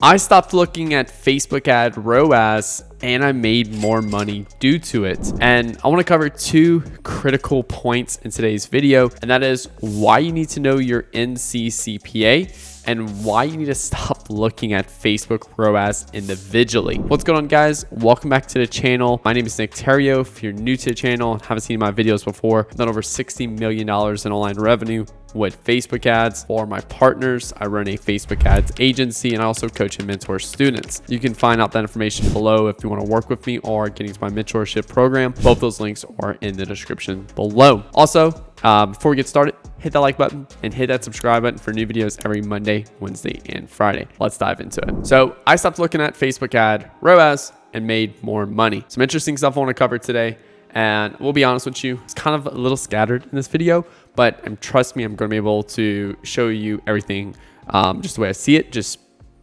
I stopped looking at Facebook ad ROAS and I made more money due to it. And I want to cover two critical points in today's video, and that is why you need to know your NCCPA and why you need to stop looking at Facebook ROAS individually. What's going on, guys? Welcome back to the channel. My name is Nick Theriot. If you're new to the channel and haven't seen my videos before, I've done over $60 million in online revenue with Facebook ads for my partners. I run a Facebook ads agency and I also coach and mentor students. You can find out that information below if you want to work with me or get into my mentorship program. Both those links are in the description below. Also, before we get started, hit that like button and hit that subscribe button for new videos every Monday, Wednesday, and Friday. Let's dive into it. So I stopped looking at Facebook ad ROAS and made more money. Some interesting stuff I want to cover today. And we'll be honest with you, it's kind of a little scattered in this video, but trust me, I'm going to be able to show you everything just the way I see it. Just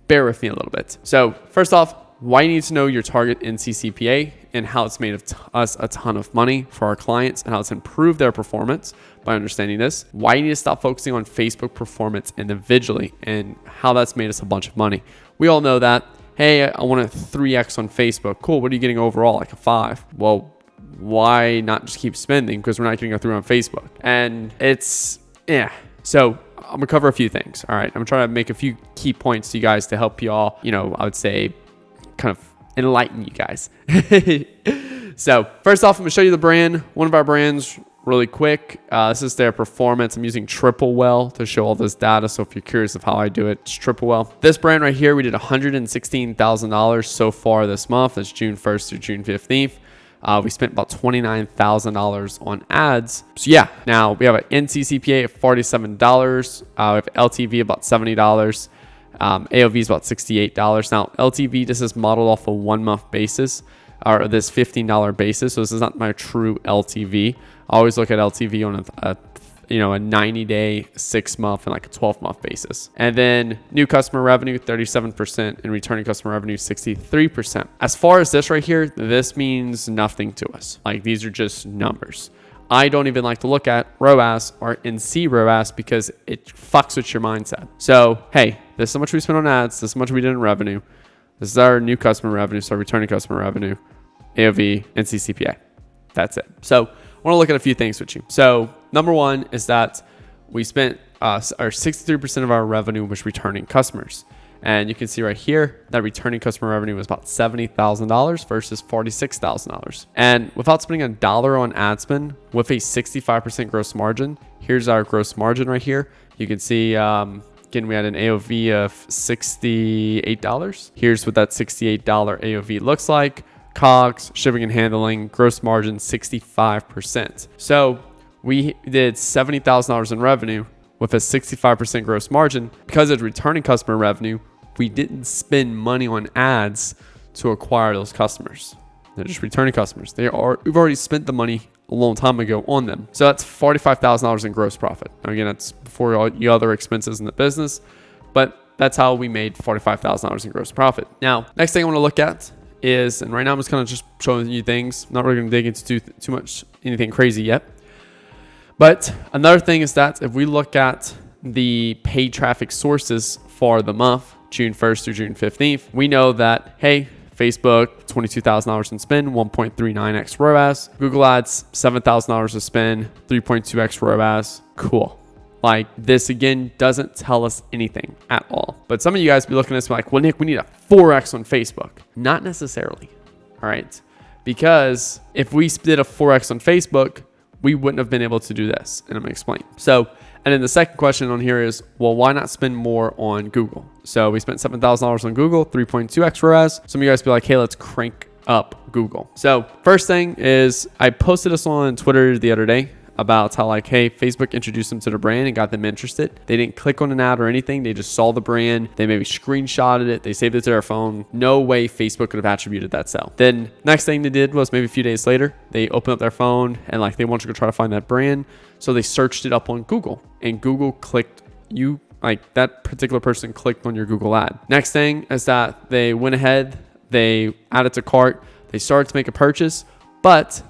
bear with me a little bit. So first off, why you need to know your target NCCPA and how it's made us a ton of money for our clients and how it's improved their performance by understanding this. Why you need to stop focusing on Facebook performance individually and how that's made us a bunch of money. We all know that, hey, I want a 3x on Facebook. Cool. What are you getting overall? Like a 5. Well, why not just keep spending? Because we're not getting a 3 on Facebook. And it's, yeah. So I'm gonna cover a few things. All right. I'm gonna try to make a few key points to you guys to help you all, I would say kind of enlighten you guys. So first off, I'm gonna show you the brand, one of our brands really quick. This is their performance. I'm using Triplewell to show all this data. So if you're curious of how I do it, it's Triplewell. This brand right here, we did $116,000 so far this month. That's June 1st through June 15th. We spent about $29,000 on ads. So yeah, now we have an NCCPA of $47. We have LTV about $70. AOV is about $68. Now LTV, this is modeled off a 1 month basis or this $15 basis. So this is not my true LTV. I always look at LTV on a 90-day, 6 month, and like a 12-month basis. And then new customer revenue, 37%, and returning customer revenue, 63%. As far as this right here, this means nothing to us. Like, these are just numbers. I don't even like to look at ROAS or NC ROAS because it fucks with your mindset. So, hey, this is how much we spent on ads. This is how much we did in revenue. This is our new customer revenue, so returning customer revenue, AOV, NCCPA. That's it. So I want to look at a few things with you. So number one is that we spent our 63% of our revenue was returning customers. And you can see right here that returning customer revenue was about $70,000 versus $46,000. And without spending $1 on ad spend with a 65% gross margin, here's our gross margin right here. You can see, again, we had an AOV of $68. Here's what that $68 AOV looks like. COGS, shipping and handling, gross margin 65%. So we did $70,000 in revenue with a 65% gross margin. Because it's returning customer revenue, we didn't spend money on ads to acquire those customers. They're just returning customers. We've already spent the money a long time ago on them. So that's $45,000 in gross profit. Now, again, that's before all the other expenses in the business, but that's how we made $45,000 in gross profit. Now, next thing I want to look at is, and right now I'm just kind of just showing you things, not really going to dig into too much anything crazy yet. But another thing is that if we look at the paid traffic sources for the month, June 1st through June 15th, we know that, hey, Facebook, $22,000 in spend, 1.39x ROAS. Google Ads, $7,000 to spend, 3.2x ROAS. Cool. Like, this again doesn't tell us anything at all. But some of you guys be looking at this like, well, Nick, we need a 4x on Facebook. Not necessarily. All right. Because if we did a 4x on Facebook, we wouldn't have been able to do this. And I'm going to explain. So, and then the second question on here is, well, why not spend more on Google? So we spent $7,000 on Google, 3.2x ROAS. Some of you guys be like, hey, let's crank up Google. So first thing is, I posted this on Twitter the other day about how, like, hey, Facebook introduced them to the brand and got them interested. They didn't click on an ad or anything. They just saw the brand. They maybe screenshotted it. They saved it to their phone. No way Facebook could have attributed that sale. Then next thing they did was maybe a few days later, they opened up their phone and like they wanted to go try to find that brand. So they searched it up on Google and Google clicked you, like that particular person clicked on your Google ad. Next thing is that they went ahead, they added to cart, they started to make a purchase, but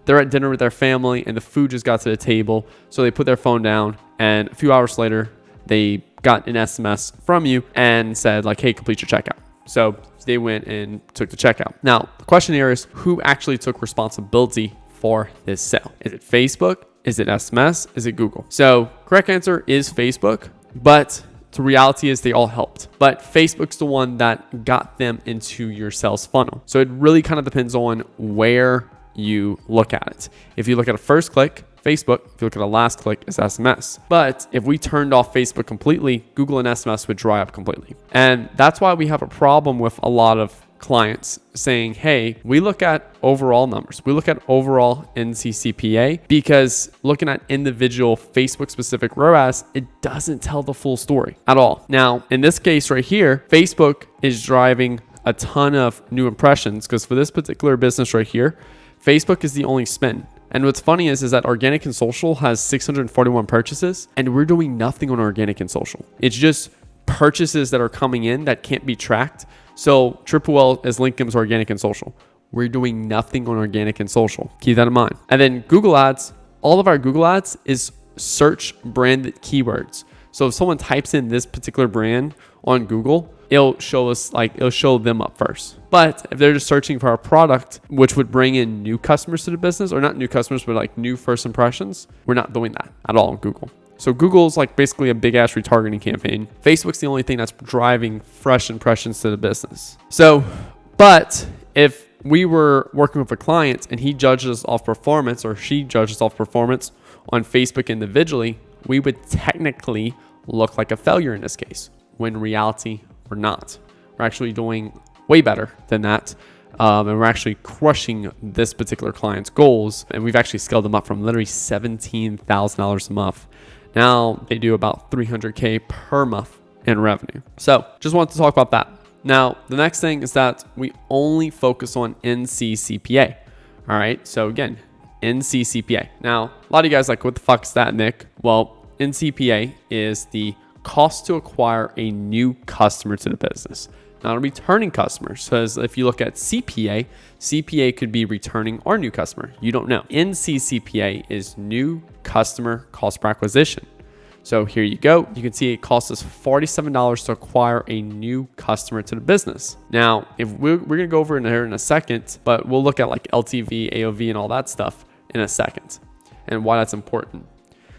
they're at dinner with their family and the food just got to the table. So they put their phone down and a few hours later, they got an SMS from you and said like, hey, complete your checkout. So they went and took the checkout. Now, the question here is who actually took responsibility for this sale? Is it Facebook? Is it SMS? Is it Google? So correct answer is Facebook, but the reality is they all helped. But Facebook's the one that got them into your sales funnel. So it really kind of depends on where you look at it. If you look at a first click, Facebook. If you look at a last click, it's SMS. But if we turned off Facebook completely, Google and SMS would dry up completely. And that's why we have a problem with a lot of clients saying, hey, we look at overall numbers. We look at overall NCCPA, because looking at individual Facebook specific ROAS, it doesn't tell the full story at all. Now, in this case right here, Facebook is driving a ton of new impressions, because for this particular business right here, Facebook is the only spend. And what's funny is that organic and social has 641 purchases, and we're doing nothing on organic and social. It's just purchases that are coming in that can't be tracked. So Triple L is linked to organic and social. We're doing nothing on organic and social. Keep that in mind. And then Google Ads, all of our Google Ads is search branded keywords. So if someone types in this particular brand on Google, it'll show us it'll show them up first. But if they're just searching for our product, which would bring in new customers to the business, or not new customers, but like new first impressions, we're not doing that at all on Google. So Google's like basically a big ass retargeting campaign. Facebook's the only thing that's driving fresh impressions to the business. So, but if we were working with a client and he judges off performance, or she judges off performance on Facebook individually, we would technically look like a failure in this case, when in reality we're not. We're actually doing way better than that. And we're actually crushing this particular client's goals. And we've actually scaled them up from literally $17,000 a month. Now they do about $300K per month in revenue. So just wanted to talk about that. Now, the next thing is that we only focus on NCCPA. All right. So again, NCCPA. Now, a lot of you guys are like, what the fuck is that, Nick? Well, NCCPA is the cost to acquire a new customer to the business, not a returning customer. So if you look at CPA, CPA could be returning or new customer. You don't know. NCCPA is new customer cost per acquisition. So here you go. You can see it costs us $47 to acquire a new customer to the business. Now, if we're going to go over in here in a second, but we'll look at like LTV, AOV, and all that stuff in a second, and why that's important.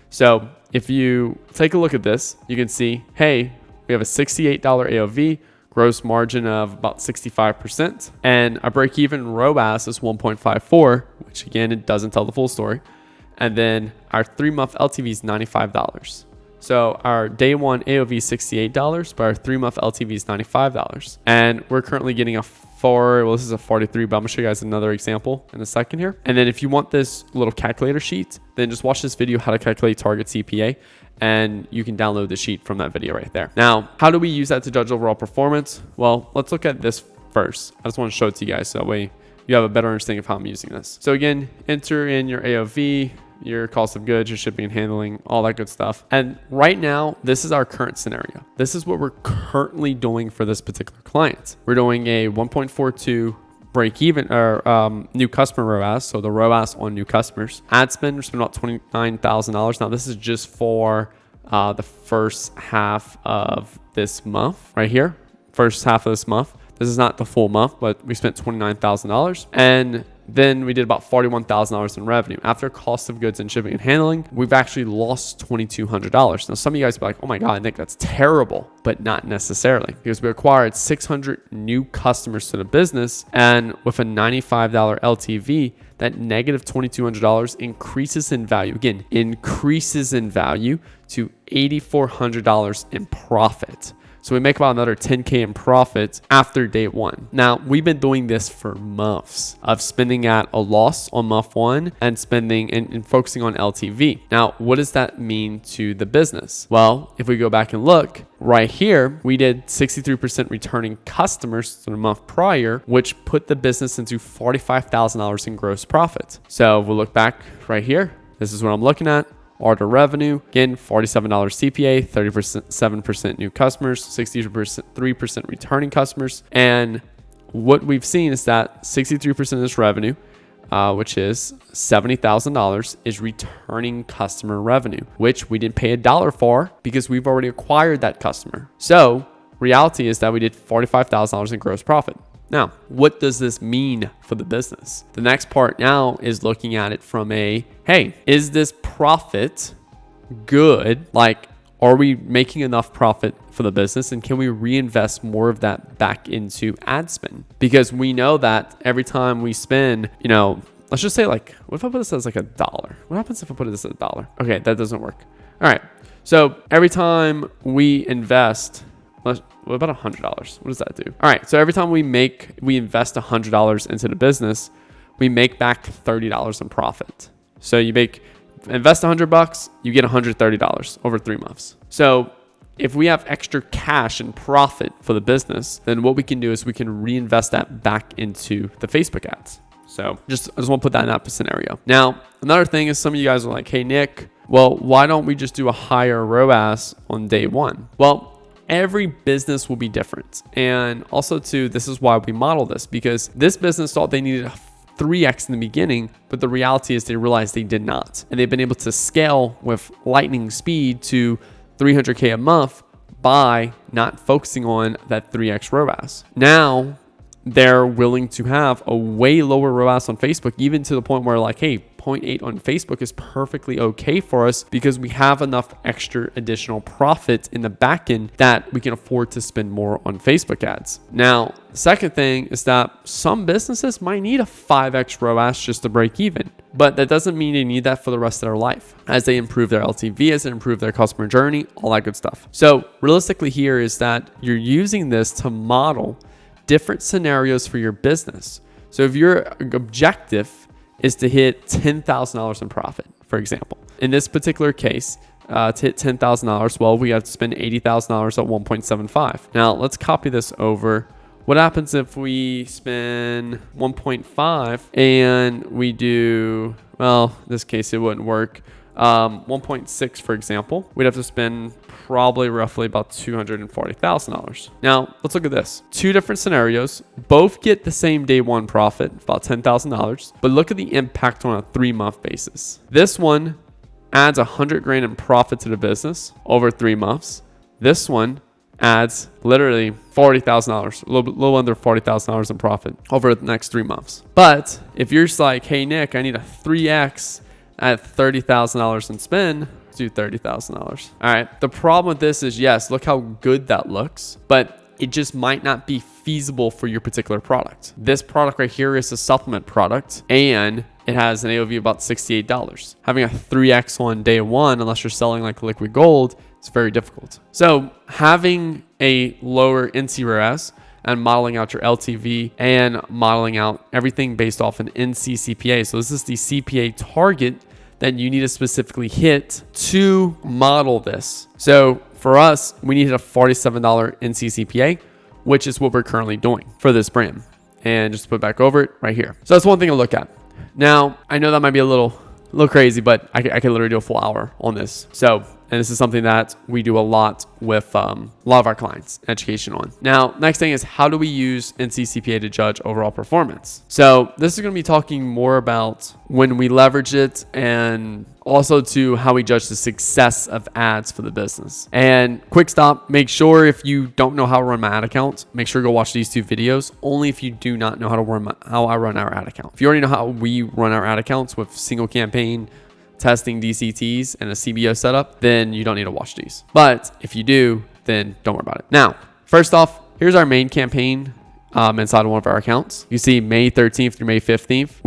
So if you take a look at this, you can see, hey, we have a $68 AOV, gross margin of about 65%, and our break-even ROAS is 1.54, which again, it doesn't tell the full story. And then our 3-month LTV is $95. So our day one AOV is $68, but our 3-month LTV is $95. And we're currently getting this is a 43, but I'm gonna show you guys another example in a second here. And then if you want this little calculator sheet, then just watch this video, how to calculate target CPA, and you can download the sheet from that video right there. Now, how do we use that to judge overall performance? Well, let's look at this first. I just want to show it to you guys so that way you have a better understanding of how I'm using this. So again, enter in your AOV, your cost of goods, your shipping and handling, all that good stuff. And right now, this is our current scenario. This is what we're currently doing for this particular client. We're doing a 1.42 break even or new customer ROAS. So the ROAS on new customers. Ad spend, we're spending about $29,000. Now this is just for the first half of this month right here. First half of this month. This is not the full month, but we spent $29,000. And then we did about $41,000 in revenue. After cost of goods and shipping and handling, we've actually lost $2,200. Now, some of you guys be like, oh my God, Nick, that's terrible, but not necessarily, because we acquired 600 new customers to the business. And with a $95 LTV, that negative $2,200 increases in value. Again, increases in value to $8,400 in profit. So we make about another 10K in profit after day one. Now, we've been doing this for months of spending at a loss on month one and spending and focusing on LTV. Now, what does that mean to the business? Well, if we go back and look right here, we did 63% returning customers to the month prior, which put the business into $45,000 in gross profit. So we'll look back right here. This is what I'm looking at. Order revenue, again, $47 CPA, 37% new customers, 63% returning customers. And what we've seen is that 63% of this revenue which is $70,000, is returning customer revenue, which we didn't pay $1 for because we've already acquired that customer. So reality is that we did $45,000 in gross profit. Now, what does this mean for the business? The next part now is looking at it from hey, is this profit good? Like, are we making enough profit for the business, and can we reinvest more of that back into ad spend? Because we know that every time we spend, let's just say what if I put this as $1? What happens if I put this as $1? Okay, that doesn't work. All right. So every time we invest, what about $100? What does that do? All right. So every time we invest $100 into the business, we make back $30 in profit. So invest $100, you get $130 over 3 months. So if we have extra cash and profit for the business, then what we can do is we can reinvest that back into the Facebook ads. So I just want to put that in that scenario. Now, another thing is some of you guys are like, hey, Nick, well, why don't we just do a higher ROAS on day one? Well, every business will be different. And also too, this is why we model this, because this business thought they needed 3x in the beginning, but the reality is they realized they did not. And they've been able to scale with lightning speed to 300K a month by not focusing on that 3x ROAS. Now they're willing to have a way lower ROAS on Facebook, even to the point where hey, 0.8 on Facebook is perfectly okay for us because we have enough extra additional profit in the back end that we can afford to spend more on Facebook ads. Now, the second thing is that some businesses might need a 5x ROAS just to break even, but that doesn't mean they need that for the rest of their life as they improve their LTV, as they improve their customer journey, all that good stuff. So realistically here is that you're using this to model different scenarios for your business. So if your objective is to hit $10,000 in profit, for example. In this particular case, to hit $10,000, well, we have to spend $80,000 at 1.75. Now, let's copy this over. What happens if we spend 1.5 and we do, well, in this case, it wouldn't work. 1.6, for example, we'd have to spend probably roughly about $240,000. Now, let's look at this. 2 different scenarios, both get the same day one profit, about $10,000, but look at the impact on a 3-month basis. This one adds $100,000 in profit to the business over 3 months. This one adds literally $40,000, a little under $40,000 in profit over the next 3 months. But if you're just like, hey, Nick, I need a 3x at $30,000 in spend, do $30,000. All right. The problem with this is, yes, look how good that looks, but it just might not be feasible for your particular product. This product right here is a supplement product and it has an AOV of about $68. Having a 3x on day one, unless you're selling like liquid gold, it's very difficult. So having a lower NCROAS and modeling out your LTV and modeling out everything based off an NCCPA. So this is the CPA target that you need to specifically hit to model this. So for us, we needed a $47 NCCPA, which is what we're currently doing for this brand. And just to put back over it right here. So that's one thing to look at. Now, I know that might be a little crazy, but I can literally do a full hour on this. So, and this is something that we do a lot with a lot of our clients, education on. Now, next thing is, how do we use NCCPA to judge overall performance? So this is going to be talking more about when we leverage it and also to how we judge the success of ads for the business. And quick stop, make sure if you don't know how to run my ad account, make sure to go watch these 2 videos, only if you do not know how I run our ad account. If you already know how we run our ad accounts with single campaign, testing DCTs and a CBO setup, then you don't need to watch these. But if you do, then don't worry about it. Now, first off, here's our main campaign inside of one of our accounts. You see May 13th through May 15th.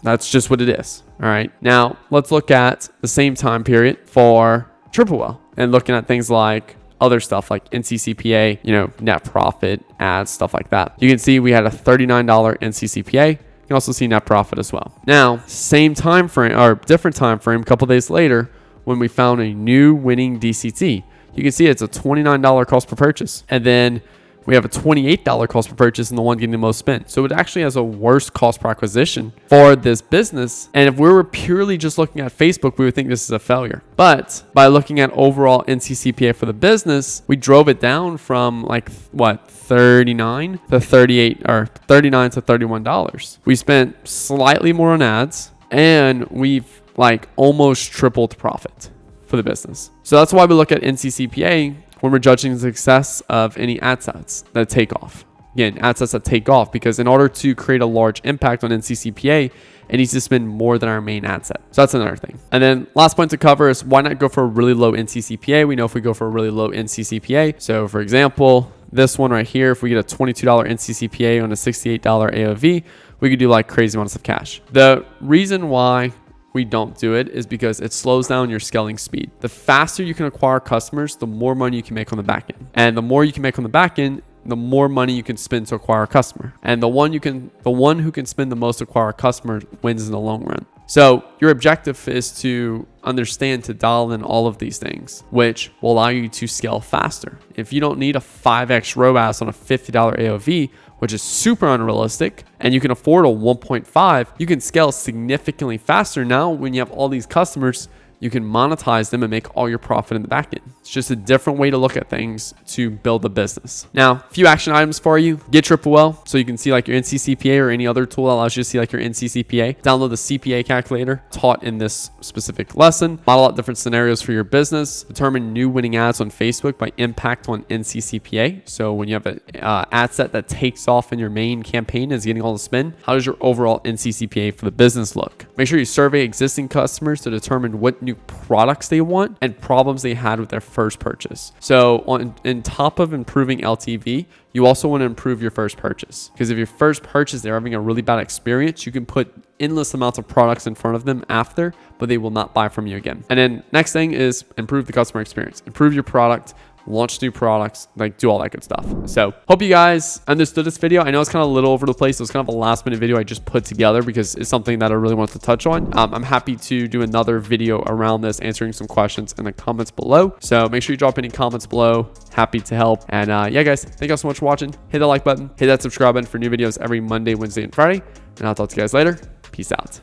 That's just what it is. All right. Now let's look at the same time period for Triple Well and looking at things like other stuff like NCCPA, net profit, ads, stuff like that. You can see we had a $39 NCCPA. You can also see net profit as well. Now, same time frame or different time frame, a couple days later, when we found a new winning DCT, you can see it's a $29 cost per purchase. And then we have a $28 cost per purchase and the one getting the most spend. So it actually has a worse cost per acquisition for this business. And if we were purely just looking at Facebook, we would think this is a failure. But by looking at overall NCCPA for the business, we drove it down from like what, 39 to 38 or 39 to $31. We spent slightly more on ads and we've like almost tripled profit for the business. So that's why we look at NCCPA when we're judging the success of any ad sets that take off. Again, ad sets that take off, because in order to create a large impact on NCCPA, it needs to spend more than our main ad set. So that's another thing. And then last point to cover is why not go for a really low NCCPA? We know if we go for a really low NCCPA. So for example, this one right here, if we get a $22 NCCPA on a $68 AOV, we could do like crazy amounts of cash. The reason why we don't do it is because it slows down your scaling speed. The faster you can acquire customers, the more money you can make on the back end. And the more you can make on the back end, the more money you can spend to acquire a customer. And the one who can spend the most to acquire a customer wins in the long run. So your objective is to understand to dial in all of these things, which will allow you to scale faster. If you don't need a 5x ROAS on a $50 AOV, which is super unrealistic, and you can afford a 1.5, you can scale significantly faster. Now, when you have all these customers, you can monetize them and make all your profit in the back end. It's just a different way to look at things to build a business. Now, a few action items for you. Get Triple so you can see like your NCCPA or any other tool that allows you to see like your NCCPA. Download the CPA calculator taught in this specific lesson. Model out different scenarios for your business. Determine new winning ads on Facebook by impact on NCCPA. So when you have an ad set that takes off in your main campaign is getting all the spend, how does your overall NCCPA for the business look? Make sure you survey existing customers to determine what new products they want and problems they had with their first purchase. So on top of improving LTV, you also want to improve your first purchase, because if your first purchase they're having a really bad experience, you can put endless amounts of products in front of them after, but they will not buy from you again. And then next thing is improve the customer experience, improve your product, launch new products, like do all that good stuff. So hope you guys understood this video. I know it's kind of a little over the place. It was kind of a last minute video I just put together because it's something that I really wanted to touch on. I'm happy to do another video around this, answering some questions in the comments below. So make sure you drop any comments below. Happy to help. And yeah, guys, thank you guys so much for watching. Hit that like button, hit that subscribe button for new videos every Monday, Wednesday, and Friday. And I'll talk to you guys later. Peace out.